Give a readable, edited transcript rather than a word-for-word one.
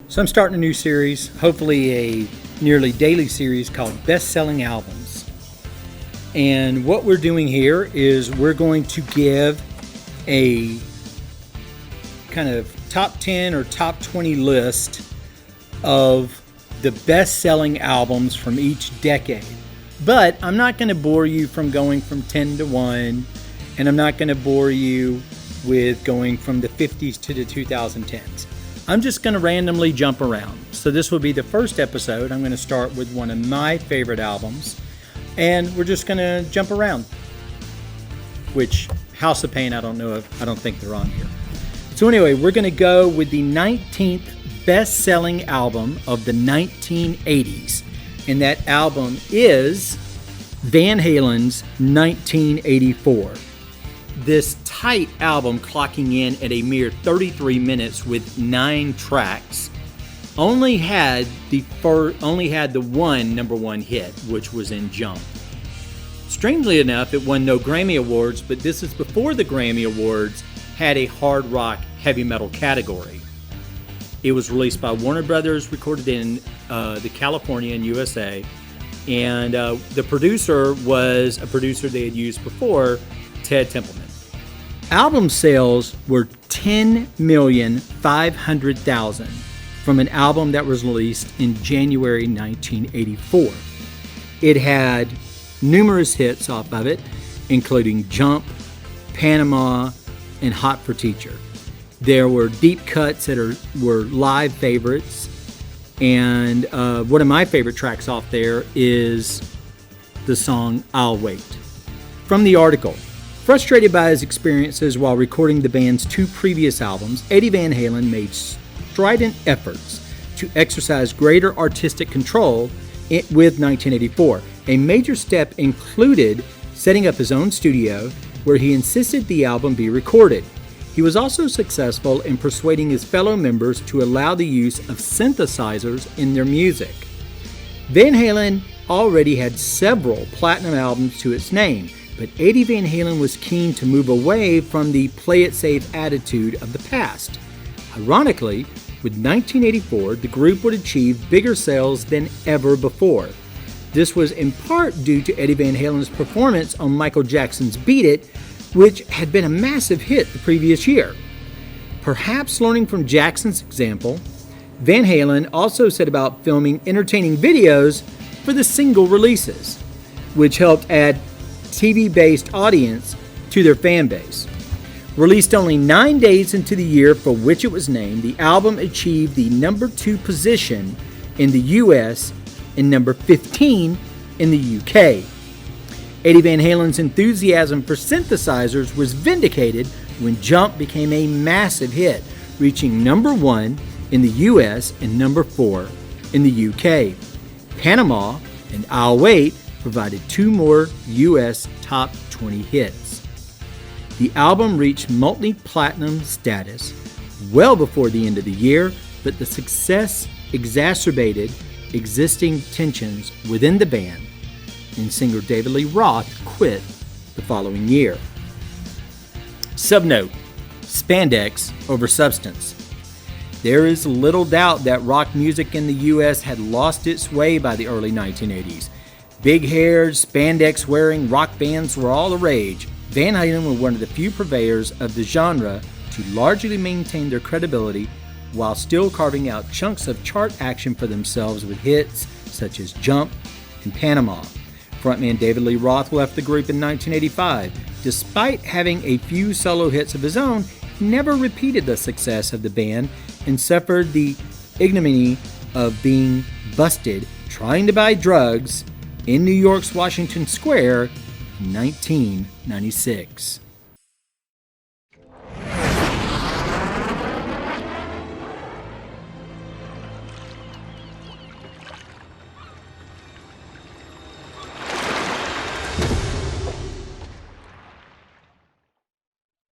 So I'm starting a new series, hopefully a nearly daily series called Best-Selling Albums. And what we're doing here is we're going to give a kind of top 10 or top 20 list of the best-selling albums from each decade. But I'm not going to bore you from going from 10 to 1, and I'm not going to bore you with going from the 50s to the 2010s. I'm just going to randomly jump around. So this will be the first episode. I'm going to start with one of my favorite albums, and we're just going to jump around. Which, House of Pain, I don't know if, I don't think they're on here. So anyway, we're going to go with the 19th best-selling album of the 1980s. And that album is Van Halen's 1984. This tight album, clocking in at a mere 33 minutes with 9 tracks, only had the one number one hit, which was in Jump. Strangely enough, it won no Grammy Awards, but this is before the Grammy Awards had a hard rock heavy metal category. It was released by Warner Brothers, recorded in California in USA, and the producer was a producer they had used before, Ted Templeman. Album sales were 10,500,000 from an album that was released in January 1984. It had numerous hits off of it, including Jump, Panama, and Hot for Teacher. There were deep cuts that were live favorites, and one of my favorite tracks off there is the song I'll Wait. From the article, frustrated by his experiences while recording the band's 2 previous albums, Eddie Van Halen made strident efforts to exercise greater artistic control with 1984. A major step included setting up his own studio, where he insisted the album be recorded. He was also successful in persuading his fellow members to allow the use of synthesizers in their music. Van Halen already had several platinum albums to its name, but Eddie Van Halen was keen to move away from the play-it-safe attitude of the past. Ironically, with 1984, the group would achieve bigger sales than ever before. This was in part due to Eddie Van Halen's performance on Michael Jackson's Beat It, which had been a massive hit the previous year. Perhaps learning from Jackson's example, Van Halen also set about filming entertaining videos for the single releases, which helped add TV-based audience to their fan base. Released only 9 days into the year for which it was named, the album achieved the number 2 position in the US and number 15 in the UK. Eddie Van Halen's enthusiasm for synthesizers was vindicated when Jump became a massive hit, reaching number 1 in the US and number 4 in the UK. Panama and I'll Wait provided 2 more US top 20 hits. The album reached multi-platinum status well before the end of the year, but the success exacerbated existing tensions within the band, and singer David Lee Roth quit the following year. Subnote: spandex over substance. There is little doubt that rock music in the US had lost its way by the early 1980s. Big-haired, spandex-wearing rock bands were all the rage. Van Halen were one of the few purveyors of the genre to largely maintain their credibility while still carving out chunks of chart action for themselves with hits such as Jump and Panama. Frontman David Lee Roth left the group in 1985. Despite having a few solo hits of his own, he never repeated the success of the band and suffered the ignominy of being busted trying to buy drugs in New York's Washington Square in 1996.